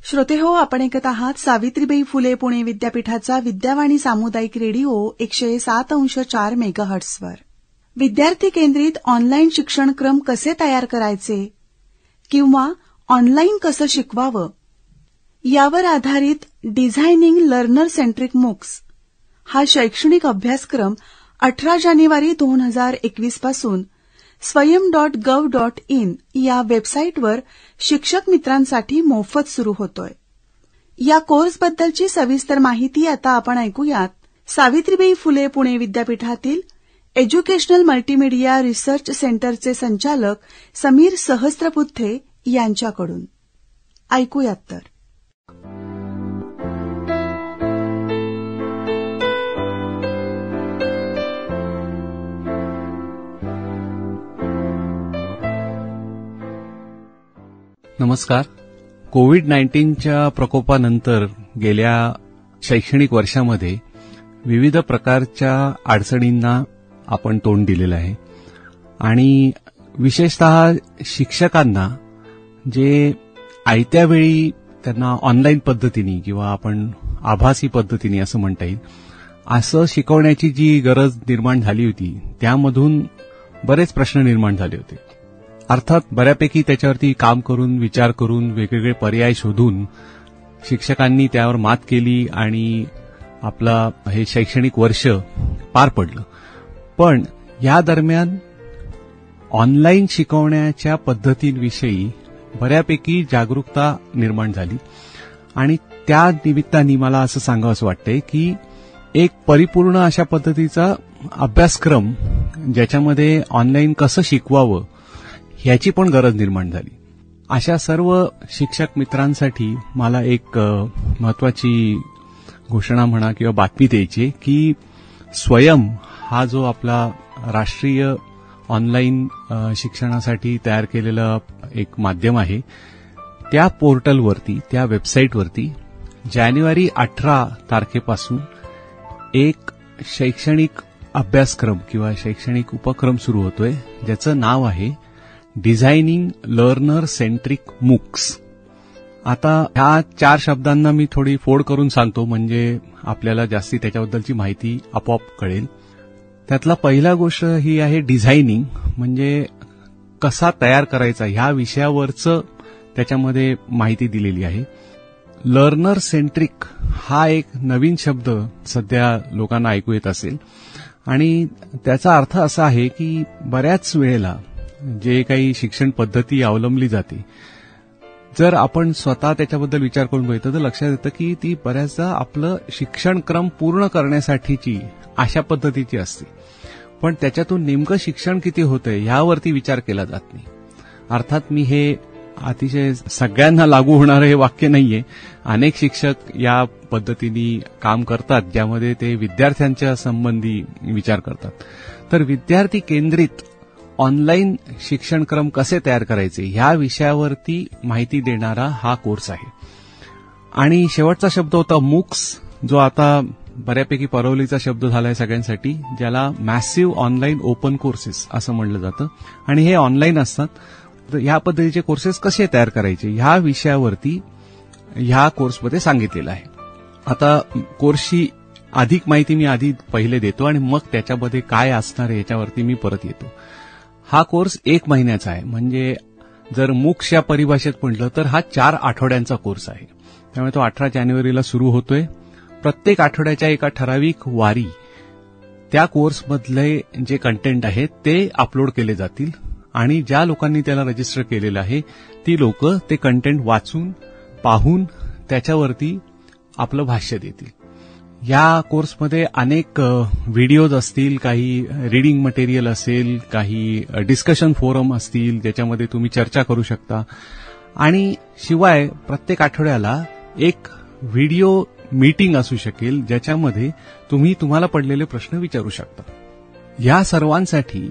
श्रोतेहो, आपण ऐकत आहात सावित्रीबाई फुले पुणे विद्यापीठाचा विद्यावाणी सामुदायिक रेडिओ 107.4 मेगाहर्ट्झवर. विद्यार्थी केंद्रित ऑनलाईन शिक्षणक्रम कसे तयार करायचे किंवा ऑनलाईन कसं शिकवावं यावर आधारित डिझायनिंग लर्नर सेंट्रिक मूक्स हा शैक्षणिक अभ्यासक्रम 18 जानेवारी 2021 पासून swayam.gov.in या वेबसाईटवर शिक्षक मित्रांसाठी मोफत सुरू होतोय. या कोर्सबद्दलची सविस्तर माहिती आता आपण ऐकूयात सावित्रीबाई फुले पुणे विद्यापीठातील एज्युकेशनल मल्टीमीडिया रिसर्च सेंटरचे संचालक समीर सहस्त्रबुद्धे यांच्याकडून. ऐकूयात तर. नमस्कार. कोविड-19च्या प्रकोपानंतर गेल्या शैक्षणिक वर्षामध्ये विविध प्रकारच्या अडचणींना आपण तोंड दिलेलं आहे आणि विशेषतः शिक्षकांना जे आयत्या वेळी त्यांना ऑनलाईन पद्धतीने किंवा आपण आभासी पद्धतीने असं म्हणता येईल असं शिकवण्याची जी गरज निर्माण झाली होती त्यामधून बरेच प्रश्न निर्माण झाले होते. अर्थात बऱ्यापैकी त्याच्यावरती काम करून विचार करून वेगवेगळे पर्याय शोधून शिक्षकांनी त्यावर मात केली आणि आपला हे शैक्षणिक वर्ष पार पडलं. पण या दरम्यान ऑनलाईन शिकवण्याच्या पद्धतींविषयी बऱ्यापैकी जागरूकता निर्माण झाली आणि त्या निमित्ताने मला असं सांगावंसं वाटतंय की एक परिपूर्ण अशा पद्धतीचा अभ्यासक्रम ज्याच्यामध्ये ऑनलाईन कसं शिकवावं ह्याची पण गरज निर्माण झाली. अशा सर्व शिक्षक मित्रांसाठी मला एक महत्वाची घोषणा म्हणा किंवा बातमी द्यायची की स्वयं हा जो आपला राष्ट्रीय ऑनलाईन शिक्षणासाठी तयार केलेला एक माध्यम आहे त्या पोर्टलवरती त्या वेबसाईटवरती जानेवारी 18 तारखेपासून एक शैक्षणिक अभ्यासक्रम किंवा शैक्षणिक उपक्रम सुरू होतोय ज्याचं नाव आहे डिझायनिंग लर्नर सेंट्रिक मूक्स. आता ह्या 4 शब्दांना मी थोडी फोड करून सांगतो म्हणजे आपल्याला जास्ती त्याच्याबद्दलची माहिती आपोआप कळेल. त्यातला पहिला गोष्ट ही आहे डिझायनिंग म्हणजे कसा तयार करायचा ह्या विषयावरचं त्याच्यामध्ये माहिती दिलेली आहे. लर्नर सेंट्रिक हा एक नवीन शब्द सध्या लोकांना ऐकू येत असेल आणि त्याचा अर्थ असा आहे की बऱ्याच वेळेला जे काही शिक्षण पद्धती अवलंबली जाते जर आपण स्वतः त्याच्याबद्दल विचार करून बघितलं तर लक्षात येतं की ती बऱ्याचदा आपलं शिक्षणक्रम पूर्ण करण्यासाठीची अशा पद्धतीची असते पण त्याच्यातून नेमकं शिक्षण किती होतंय यावरती विचार केला जात नाही. अर्थात मी हे अतिशय सगळ्यांना लागू होणारं हे वाक्य नाहीये. अनेक शिक्षक या पद्धतीने काम करतात ज्यामध्ये ते विद्यार्थ्यांच्या संबंधी विचार करतात. तर विद्यार्थी केंद्रित ऑनलाईन शिक्षणक्रम कसे तयार करायचे ह्या विषयावरती माहिती देणारा हा कोर्स आहे. आणि शेवटचा शब्द होता मूक्स जो आता बऱ्यापैकी परवलीचा शब्द झालाय सगळ्यांसाठी ज्याला मॅसिव्ह ऑनलाईन ओपन कोर्सेस असं म्हणलं जातं आणि हे ऑनलाईन असतात. तर ह्या पद्धतीचे कोर्सेस कसे तयार करायचे ह्या विषयावरती ह्या कोर्समध्ये सांगितलेलं आहे. आता कोर्सची अधिक माहिती मी आधी पहिले देतो आणि मग त्याच्यामध्ये काय असणार आहे याच्यावरती मी परत येतो. हा कोर्स 1 महिन्याचा आहे म्हणजे जर मूक्स या परिभाषेत म्हटलं तर हा 4 आठवड्यांचा कोर्स आहे. त्यामुळे तो 18 जानेवारीला सुरू होतोय. प्रत्येक आठवड्याच्या एका ठराविक वारी त्या कोर्समधले जे कंटेंट आहे ते अपलोड केले जातील आणि ज्या लोकांनी त्याला रजिस्टर केलेलं आहे ती लोक ते कंटेंट वाचून पाहून त्याच्यावरती आपलं भाष्य देतील. या कोर्समध्ये अनेक व्हिडिओज असतील, काही रीडिंग मटेरियल असेल, काही डिस्कशन फोरम असतील ज्याच्यामध्ये तुम्ही चर्चा करू शकता आणि शिवाय प्रत्येक आठवड्याला एक व्हिडिओ मीटिंग असू शकेल ज्याच्यामध्ये तुम्ही तुम्हाला पडलेले प्रश्न विचारू शकता. या सर्वांसाठी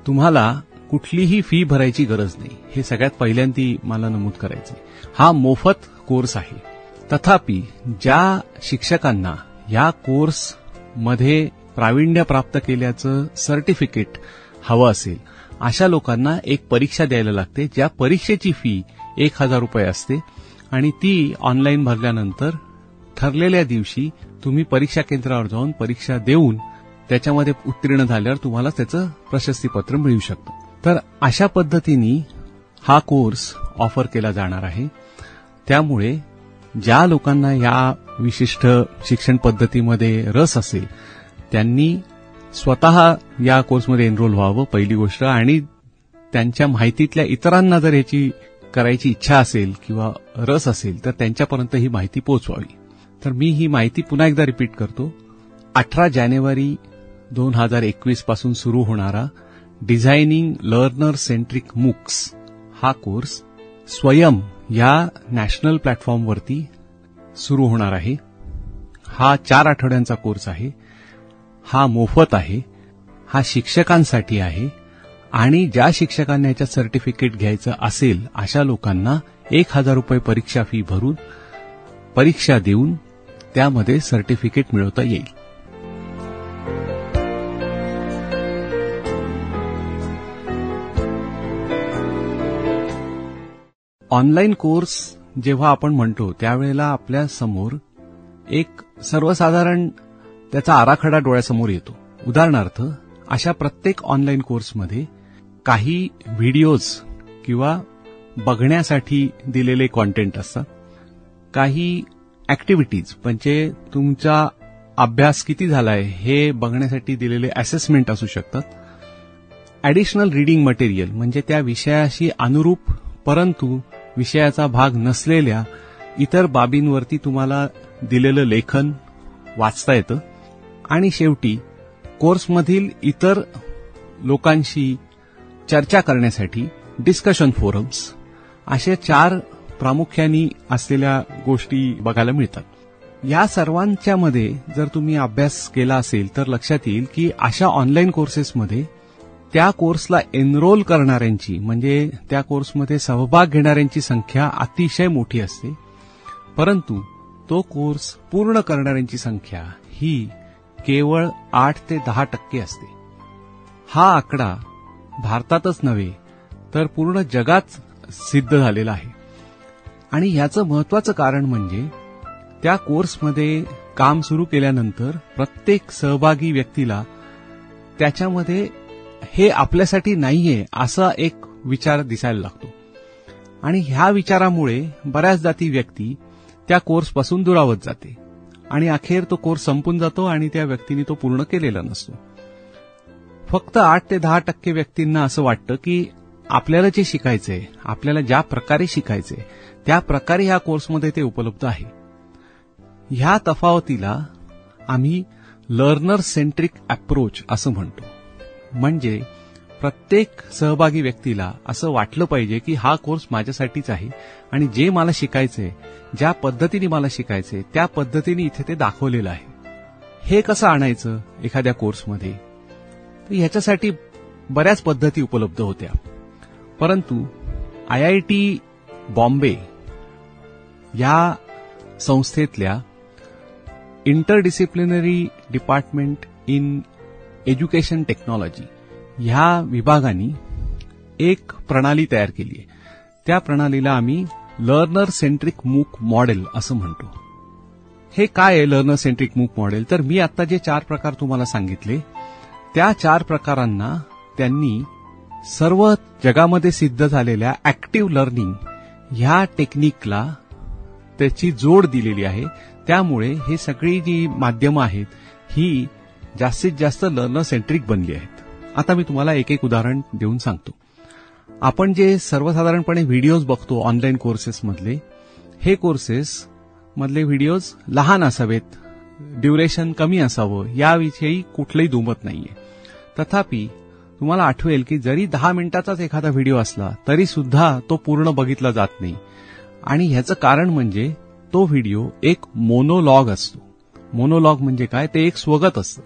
तुम्हाला कुठलीही फी भरायची गरज नाही हे सगळ्यात पहिल्यांदा मला नमूद करायचं. हा मोफत कोर्स आहे. तथापि ज्या शिक्षकांना या कोर्समध्ये प्रावीण्य प्राप्त केल्याचं सर्टिफिकेट हवं असेल अशा लोकांना एक परीक्षा द्यायला लागते ज्या परीक्षेची फी 1,000 रुपये असते आणि ती ऑनलाईन भरल्यानंतर ठरलेल्या दिवशी तुम्ही परीक्षा केंद्रावर जाऊन परीक्षा देऊन त्याच्यामध्ये उत्तीर्ण झाल्यावर तुम्हाला त्याचं प्रशस्तीपत्र मिळू शकतं. तर अशा पद्धतीने हा कोर्स ऑफर केला जाणार आहे. त्यामुळे ज्या लोकांना या विशिष्ट शिक्षण पद्धतीमध्ये रस असेल त्यांनी स्वतः या कोर्समध्ये एनरोल व्हावं पहिली गोष्ट, आणि त्यांच्या माहितीतल्या इतरांना जर याची करायची इच्छा असेल किंवा रस असेल तर त्यांच्यापर्यंत ही माहिती पोहोचवावी. तर मी ही माहिती पुन्हा एकदा रिपीट करतो. 18 जानेवारी 2021 पासून सुरू होणारा डिझायनिंग लर्नर सेंट्रिक मूक्स हा कोर्स स्वयं या नॅशनल प्लॅटफॉर्मवरती सुरू होणार आहे. हा 4 आठवड्यांचा कोर्स आहे. हा मोफत आहे. हा शिक्षकांसाठी आहे आणि ज्या शिक्षकांना याच्यात सर्टिफिकेट घ्यायचं असेल अशा लोकांना 1,000 रुपये परीक्षा फी भरून परीक्षा देऊन त्यामध्ये सर्टिफिकेट मिळवता येईल. ऑनलाईन कोर्स जेव्हा आपण म्हणतो त्यावेळेला आपल्या समोर एक सर्वसाधारण त्याचा आराखडा डोळ्यासमोर येतो. उदाहरणार्थ अशा प्रत्येक ऑनलाईन कोर्समध्ये काही व्हिडिओज किंवा बघण्यासाठी दिलेले कॉन्टेंट असतात, काही ऍक्टिव्हिटीज म्हणजे तुमचा अभ्यास किती झालाय हे बघण्यासाठी दिलेले असेसमेंट असू शकतात, ॲडिशनल रीडिंग मटेरियल म्हणजे त्या विषयाशी अनुरूप परंतु विषयाचा भाग नसलेल्या इतर बाबींवरती तुम्हाला दिलेलं लेखन वाचता येतं, आणि शेवटी कोर्समधील इतर लोकांशी चर्चा करण्यासाठी डिस्कशन फोरम्स अशा 4 प्रामुख्याने असलेल्या गोष्टी बघायला मिळतात. या सर्वांच्या मध्ये जर तुम्ही अभ्यास केला असेल तर लक्षात येईल की अशा ऑनलाईन कोर्सेसमध्ये त्या कोर्सला एनरोल करणाऱ्यांची म्हणजे त्या कोर्समध्ये सहभाग घेणाऱ्यांची संख्या अतिशय मोठी असते, परंतु तो कोर्स पूर्ण करणाऱ्यांची संख्या ही केवळ 8 ते 10% असते. हा आकडा भारतातच नव्हे तर पूर्ण जगात सिद्ध झालेला आहे. आणि याचं महत्वाचं कारण म्हणजे त्या कोर्समध्ये काम सुरू केल्यानंतर प्रत्येक सहभागी व्यक्तीला त्याच्यामध्ये हे आपल्यासाठी नाहीये असा एक विचार दिसायला लागतो, आणि ह्या विचारामुळे बऱ्याचदा ती व्यक्ती त्या कोर्सपासून दुरावत जाते आणि अखेर तो कोर्स संपून जातो आणि त्या व्यक्तीने तो पूर्ण केलेला नसतो. फक्त 8 ते 10% व्यक्तींना असं वाटतं की आपल्याला जे शिकायचंय, आपल्याला ज्या प्रकारे शिकायचंय त्या प्रकारे ह्या कोर्समध्ये ते उपलब्ध आहे. ह्या तफावतीला आम्ही लर्नर सेंट्रिक अप्रोच असं म्हणतो. म्हणजे प्रत्येक सहभागी व्यक्तीला असं वाटलं पाहिजे की हा कोर्स माझ्यासाठीच आहे आणि जे मला शिकायचंय, ज्या पद्धतीने मला शिकायचंय त्या पद्धतीने इथे ते दाखवलेलं आहे. हे कसं आणायचं एखाद्या कोर्समध्ये, तर ह्याच्यासाठी बऱ्याच पद्धती उपलब्ध होत्या, परंतु IIT बॉम्बे या संस्थेतल्या interdisciplinary department in education technology ह्या विभागाने एक प्रणाली तयार केली आहे. त्या प्रणालीला आम्ही लर्नर सेंट्रिक मूक मॉडेल असं म्हणतो. हे काय आहे लर्नर सेंट्रिक मूक मॉडेल? तर मी आता जे 4 प्रकार तुम्हाला सांगितले त्या 4 प्रकारांना त्यांनी सर्व जगामध्ये सिद्ध झालेल्या ऍक्टिव्ह लर्निंग ह्या टेक्निकला त्याची जोड दिलेली आहे. त्यामुळे हे सगळी जी माध्यमं आहेत ही जास्तीत जास्त लर्नर सेंट्रिक बनली आहेत. आता मी तुम्हाला एक एक उदाहरण देऊन सांगतो. आपण जे सर्वसाधारणपणे व्हिडिओज बघतो ऑनलाईन कोर्सेसमधले, हे कोर्सेस मधले व्हिडिओज लहान असावेत, ड्युरेशन कमी असावं याविषयी कुठलंही दुमत नाहीये. तथापि तुम्हाला आठवेल की जरी 10 मिनिटाचाच एखादा व्हिडिओ असला तरी सुद्धा तो पूर्ण बघितला जात नाही. आणि ह्याचं कारण म्हणजे तो व्हिडिओ एक मोनोलॉग असतो. मोनोलॉग म्हणजे काय? ते एक स्वगत असतं.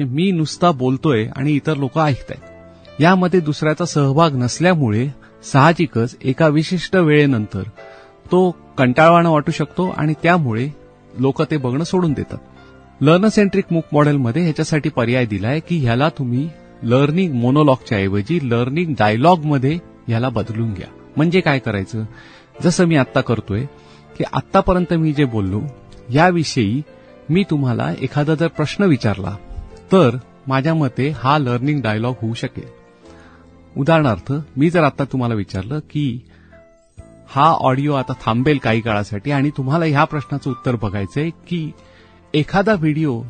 मी नुसता बोलतोय आणि इतर लोक ऐकतायत. यामध्ये दुसऱ्याचा सहभाग नसल्यामुळे साहजिकच एका विशिष्ट वेळेनंतर तो कंटाळवाणा वाटू शकतो आणि त्यामुळे लोक ते बघणं सोडून देतात. लर्नर सेंट्रिक मूक मॉडेलमध्ये ह्याच्यासाठी पर्याय दिलाय की ह्याला तुम्ही लर्निंग मोनोलॉगच्या ऐवजी लर्निंग डायलॉगमध्ये ह्याला बदलून घ्या. म्हणजे काय करायचं? जसं मी आत्ता करतोय की आत्तापर्यंत मी जे बोललो याविषयी मी तुम्हाला एखादा जर प्रश्न विचारला तर माझ्या मते हा लर्निंग डायलॉग होऊ शकेल. उदाहरणार्थ मी जर आता तुम्हाला विचारलं की हा ऑडिओ आता थांबेल काही काळासाठी आणि तुम्हाला ह्या प्रश्नाचं उत्तर बघायचंय की एखादा व्हिडिओ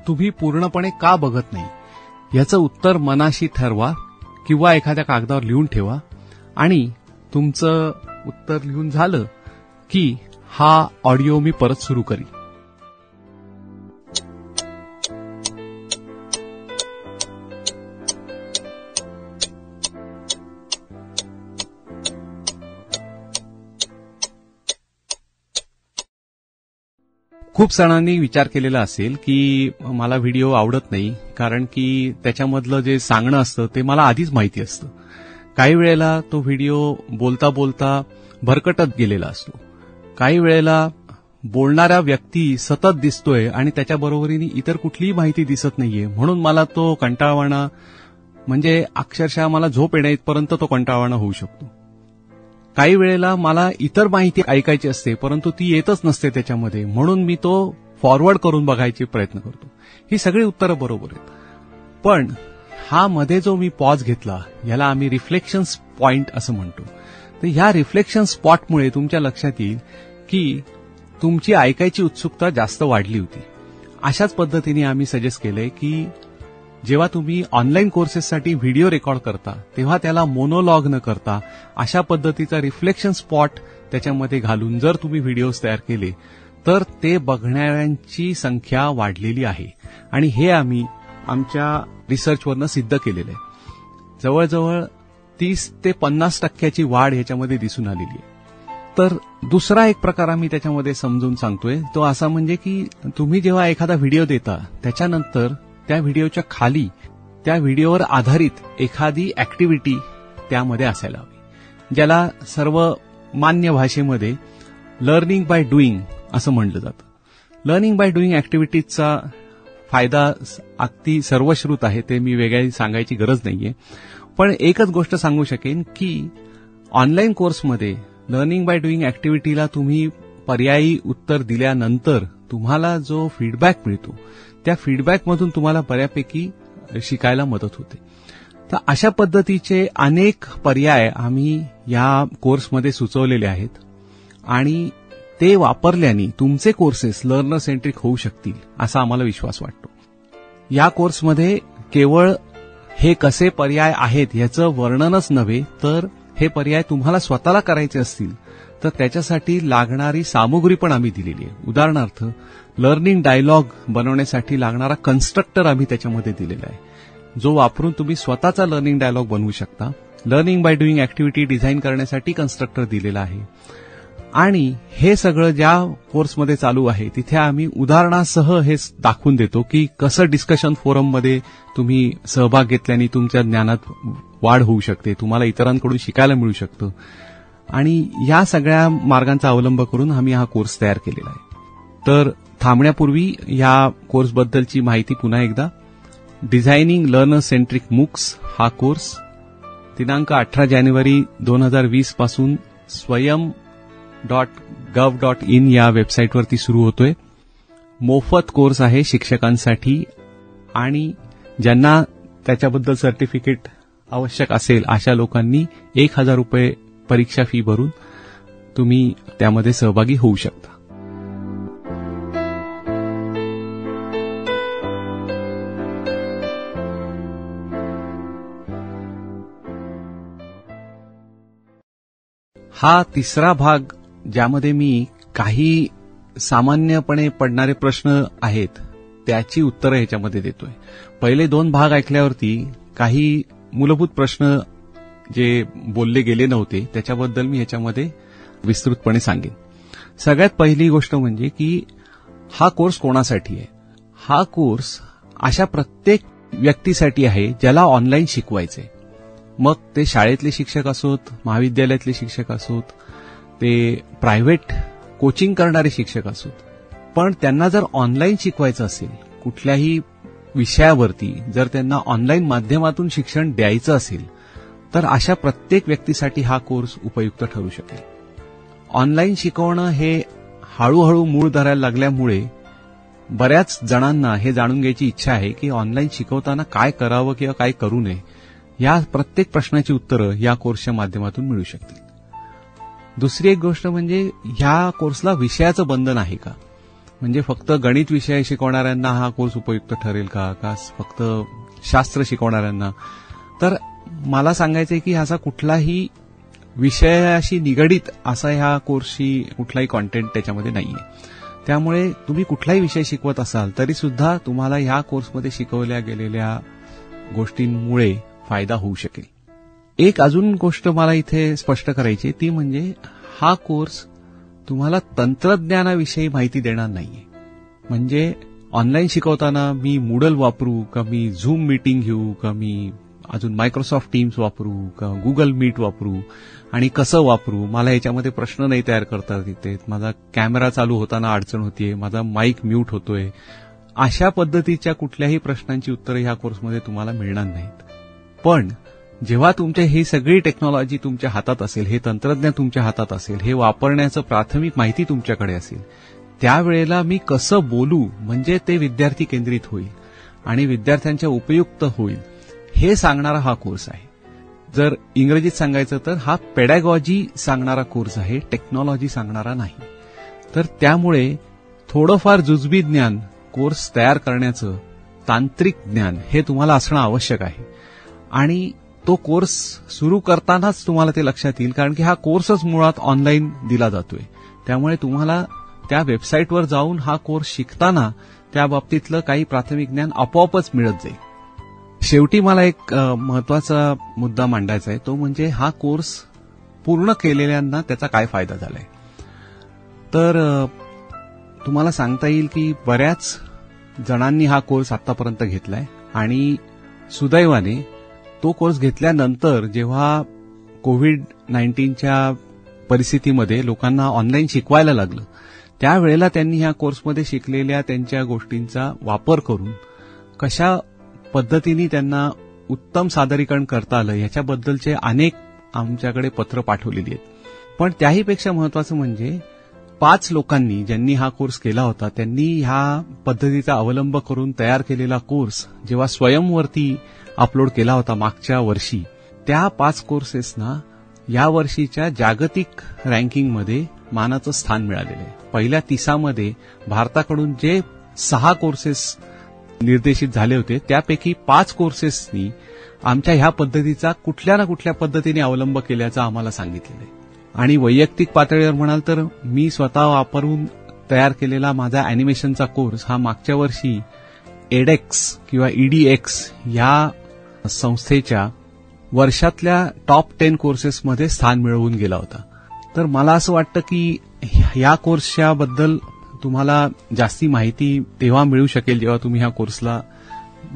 तुम्ही पूर्णपणे का बघत नाही याचं उत्तर मनाशी ठरवा किंवा एखाद्या कागदावर लिहून ठेवा आणि तुमचं उत्तर लिहून झालं की हा ऑडिओ मी परत सुरू करीन. खूप जणांनी विचार केलेला असेल की मला व्हिडिओ आवडत नाही कारण की त्याच्यामधलं जे सांगणं असतं ते मला आधीच माहिती असतं. काही वेळेला तो व्हिडिओ बोलता बोलता भरकटत गेलेला असतो. काही वेळेला बोलणारा व्यक्ती सतत दिसतोय आणि त्याच्याबरोबरीने इतर कुठलीही माहिती दिसत नाहीये म्हणून मला तो कंटाळवाणा म्हणजे अक्षरशः मला झोप येण्यापर्यंत तो कंटाळवाणा होऊ शकतो. काही वेळेला मला इतर माहिती ऐकायची असते परंतु ती येतच नसते त्याच्यामध्ये म्हणून मी तो फॉरवर्ड करून बघायचे प्रयत्न करतो. ही सगळी उत्तरं बरोबर आहेत. पण हा मध्ये जो मी पॉज घेतला याला आम्ही रिफ्लेक्शन पॉइंट असं म्हणतो. तर ह्या रिफ्लेक्शन स्पॉटमुळे तुमच्या लक्षात येईल की तुमची ऐकायची उत्सुकता जास्त वाढली होती. अशाच पद्धतीने आम्ही सजेस्ट केलंय की जेव्हा तुम्ही ऑनलाईन कोर्सेससाठी व्हिडिओ रेकॉर्ड करता तेव्हा त्याला मोनोलॉग न करता अशा पद्धतीचा रिफ्लेक्शन स्पॉट त्याच्यामध्ये घालून जर तुम्ही व्हिडिओज तयार केले तर ते बघणाऱ्यांची संख्या वाढलेली आहे आणि हे आम्ही आमच्या रिसर्चवरनं सिद्ध केलेलं आहे. जवळजवळ 30 ते 50% वाढ ह्याच्यामध्ये दिसून आलेली आहे. तर दुसरा एक प्रकार आम्ही त्याच्यामध्ये समजून सांगतोय तो असा म्हणजे की तुम्ही जेव्हा एखादा व्हिडिओ देता त्याच्यानंतर त्या व्हिडिओच्या खाली त्या व्हिडिओवर आधारित एखादी ऍक्टिव्हिटी त्यामध्ये असायला हवी ज्याला सर्व मान्य भाषेमध्ये लर्निंग बाय डुईंग असं म्हटलं जातं. लर्निंग बाय डुईंग ऍक्टिव्हिटीजचा फायदा अगदी सर्वश्रुत आहे ते मी वेगळी सांगायची गरज नाहीये. पण एकच गोष्ट सांगू शकेन की ऑनलाईन कोर्समध्ये लर्निंग बाय डुईंग ऍक्टिव्हिटीला तुम्ही पर्यायी उत्तर दिल्यानंतर तुम्हाला जो फीडबॅक मिळतो त्या फीडबॅकमधून तुम्हाला बऱ्यापैकी शिकायला मदत होते. तर अशा पद्धतीचे अनेक पर्याय आम्ही या कोर्समध्ये सुचवलेले आहेत आणि ते वापरल्याने तुमचे कोर्सेस लर्नर सेंट्रिक होऊ शकतील असा आम्हाला विश्वास वाटतो. या कोर्समध्ये केवळ हे कसे पर्याय आहेत याचं वर्णनच नव्हे तर हे पर्याय तुम्हाला स्वतःला करायचे असतील तर त्याच्यासाठी लागणारी सामुग्री पण आम्ही दिलेली आहे. उदाहरणार्थ लर्निंग डायलॉग बनवण्यासाठी लागणारा कन्स्ट्रक्टर आम्ही त्याच्यामध्ये दिलेला आहे जो वापरून तुम्ही स्वतःचा लर्निंग डायलॉग बनवू शकता. Learning by doing activity design करण्यासाठी कन्स्ट्रक्टर दिलेला आहे आणि हे सगळं ज्या कोर्समध्ये चालू आहे तिथे आम्ही उदाहरणासह हे दाखवून देतो की कसं डिस्कशन फोरममध्ये तुम्ही सहभाग घेतल्याने तुमच्या ज्ञानात वाढ होऊ शकते, तुम्हाला इतरांकडून शिकायला मिळू शकतं आणि या सगळ्या मार्गांचा अवलंब करून आम्ही हा कोर्स तयार केलेला आहे. तर थांबण्यापूर्वी या कोर्सबद्दलची माहिती पुन्हा एकदा. डिझायनिंग लर्नर सेंट्रिक मूक्स हा कोर्स दिनांक 18 जानेवारी 2020 पासून swayam.gov.in या वेबसाईटवरती सुरू होतोय. मोफत कोर्स आहे शिक्षकांसाठी आणि ज्यांना त्याच्याबद्दल सर्टिफिकेट आवश्यक असेल अशा लोकांनी 1,000 रुपये परीक्षा फी भरून तुम्ही त्यामध्ये सहभागी होऊ शकता. हा तिसरा भाग ज्यामध्ये मी काही सामान्यपणे पडणारे प्रश्न आहेत त्याची उत्तरं ह्याच्यामध्ये देतोय. पहिले 2 भाग ऐकल्यावरती काही मूलभूत प्रश्न जे बोलले गेले नव्हते त्याच्याबद्दल मी ह्याच्यामध्ये विस्तृतपणे सांगेन. सगळ्यात पहिली गोष्ट म्हणजे की हा कोर्स कोणासाठी आहे. हा कोर्स अशा प्रत्येक व्यक्तीसाठी आहे ज्याला ऑनलाईन शिकवायचंय. मग ते शाळेतले शिक्षक असोत, महाविद्यालयातले शिक्षक असोत, ते प्रायव्हेट कोचिंग करणारे शिक्षक असोत, पण त्यांना जर ऑनलाईन शिकवायचं असेल कुठल्याही विषयावरती जर त्यांना ऑनलाईन माध्यमातून शिक्षण द्यायचं असेल तर अशा प्रत्येक व्यक्तीसाठी हा कोर्स उपयुक्त ठरू शकेल. ऑनलाईन शिकवणं हे हळूहळू मूळ धरायला लागल्यामुळे बऱ्याच जणांना हे जाणून घ्यायची इच्छा आहे की ऑनलाईन शिकवताना काय करावं किंवा काय करू नये, या प्रत्येक प्रश्नाची उत्तरं या कोर्सच्या माध्यमातून मिळू शकतील. दुसरी एक गोष्ट म्हणजे ह्या कोर्सला विषयाचं बंधन आहे का? म्हणजे फक्त गणित विषय शिकवणाऱ्यांना हा कोर्स उपयुक्त ठरेल का फक्त शास्त्र शिकवणाऱ्यांना? तर मला सांगायचंय की ह्याचा कुठलाही विषयाशी निगडीत असा ह्या कोर्सची कुठलाही कॉन्टेंट त्याच्यामध्ये नाहीये. त्यामुळे तुम्ही कुठलाही विषय शिकवत असाल तरी सुद्धा तुम्हाला ह्या कोर्समध्ये शिकवल्या गेलेल्या गोष्टींमुळे फायदा होऊ शकेल. एक अजून गोष्ट मला इथे स्पष्ट करायची, ती म्हणजे हा कोर्स तुम्हाला तंत्रज्ञानाविषयी माहिती देणार नाहीये. म्हणजे ऑनलाईन शिकवताना मी मूडल वापरू का, मी झूम मीटिंग घेऊ का, मी अजून मायक्रोसॉफ्ट टीम्स वापरू का, गुगल मीट वापरू आणि कसं वापरू, मला याच्यामध्ये प्रश्न नाही तयार करता येते, माझा कॅमेरा चालू होताना अडचण होतीये, माझा माईक म्यूट होतोय, अशा पद्धतीच्या कुठल्याही प्रश्नांची उत्तरं ह्या कोर्समध्ये तुम्हाला मिळणार नाहीत. पण जेव्हा तुमच्या ही सगळी टेक्नॉलॉजी तुमच्या हातात असेल, हे तंत्रज्ञान तुमच्या हातात असेल, हे वापरण्याचं प्राथमिक माहिती तुमच्याकडे असेल, त्यावेळेला मी कसं बोलू म्हणजे ते विद्यार्थी केंद्रित होईल आणि विद्यार्थ्यांच्या उपयुक्त होईल, हे सांगणारा हा कोर्स आहे. जर इंग्रजीत सांगायचं तर हा पेडॅगॉजी सांगणारा कोर्स आहे, टेक्नॉलॉजी सांगणारा नाही. तर त्यामुळे थोडंफार जुजबी ज्ञान कोर्स तयार करण्याचं, तांत्रिक ज्ञान हे तुम्हाला असणं आवश्यक आहे. आणि तो कोर्स सुरू करतानाच तुम्हाला ते लक्षात येईल, कारण की हा कोर्सच मुळात ऑनलाईन दिला जातोय. त्यामुळे तुम्हाला त्या वेबसाईटवर जाऊन हा कोर्स शिकताना त्या बाबतीतलं काही प्राथमिक ज्ञान आपोआपच मिळत जाईल. शेवटी मला एक महत्वाचा मुद्दा मांडायचा आहे, तो म्हणजे हा कोर्स पूर्ण केलेल्यांना त्याचा काय फायदा झालाय. तर तुम्हाला सांगता येईल की बऱ्याच जणांनी हा कोर्स आतापर्यंत घेतलाय आणि सुदैवाने तो कोर्स घेतल्यानंतर जेव्हा कोविड-19च्या परिस्थितीमध्ये लोकांना ऑनलाईन शिकवायला लागलं, त्यावेळेला त्यांनी ह्या कोर्समध्ये शिकलेल्या त्यांच्या गोष्टींचा वापर करून कशा पद्धतीने त्यांना उत्तम सादरीकरण करता आलं ह्याच्याबद्दलचे अनेक आमच्याकडे पत्र पाठवलेली आहेत. पण त्याहीपेक्षा महत्वाचं म्हणजे 5 लोकांनी ज्यांनी हा कोर्स केला होता, त्यांनी ह्या पद्धतीचा अवलंब करून तयार केलेला कोर्स जेव्हा स्वयंवरती अपलोड केला होता मागच्या वर्षी, त्या 5 कोर्सेसना या वर्षीच्या जागतिक रँकिंगमध्ये मानाचं स्थान मिळालेलं आहे. पहिल्या 30मध्ये भारताकडून जे 6 कोर्सेस निर्देशित झाले होते त्यापैकी 5 कोर्सेसनी आमच्या ह्या पद्धतीचा कुठल्या ना कुठल्या पद्धतीने अवलंब केल्याचं आम्हाला सांगितलेलं आहे. आणि वैयक्तिक पातळीवर म्हणाल तर मी स्वतः वापरून तयार केलेला माझा अॅनिमेशनचा कोर्स हा मागच्या वर्षी एडेक्स किंवा EDX या संस्थेच्या वर्षातल्या टॉप 10 कोर्सेसमध्ये स्थान मिळवून गेला होता. तर मला असं वाटतं की या कोर्सच्या बद्दल तुम्हाला जास्ती माहिती तेव्हा मिळू शकेल जेव्हा तुम्ही ह्या कोर्सला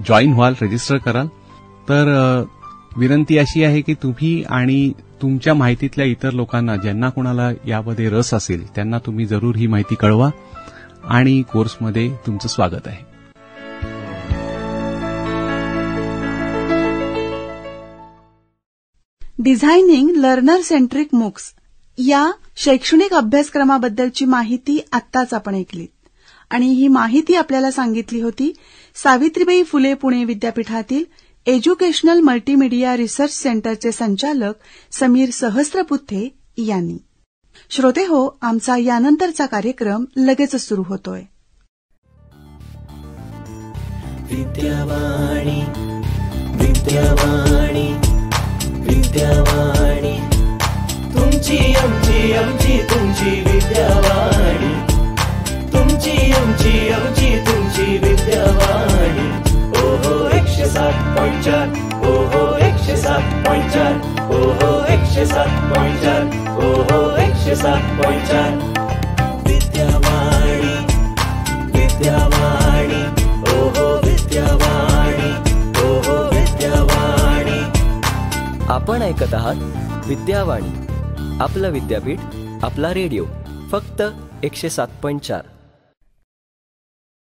जॉईन व्हाल, रजिस्टर कराल. तर विनंती अशी आहे की तुम्ही आणि तुमच्या माहितीतल्या इतर लोकांना, ज्यांना कोणाला यामध्ये रस असेल, त्यांना तुम्ही जरूर ही माहिती कळवा आणि कोर्समध्ये तुमचं स्वागत आहे. डिझायनिंग लर्नर सेंट्रिक मूक्स या शैक्षणिक अभ्यासक्रमाबद्दलची माहिती आत्ताच आपण ऐकलीत आणि ही माहिती आपल्याला सांगितली होती सावित्रीबाई फुले पुणे विद्यापीठातील एज्युकेशनल मल्टीमीडिया रिसर्च सेंटरचे संचालक समीर सहस्त्रबुद्धे यांनी. श्रोते हो, आमचा यानंतरचा कार्यक्रम लगेचच सुरू होतोय. विद्यावाणी विद्यावाणी विद्यावाणी तुमची आमची आमची तुमची विद्यावाणी, तुमची आमची आमची तुमची विद्यावाणी. ओहो 107.4, ओहो 107.4, ओहो 107.4, ओहो 107.4. विद्यावाणी विद्यावाणी, ओहो विद्यावाणी, ओहो विद्यावाणी. आपण ऐकत आहात विद्यावाणी, आपलं विद्यापीठ, आपला रेडिओ, फक्त 107.4.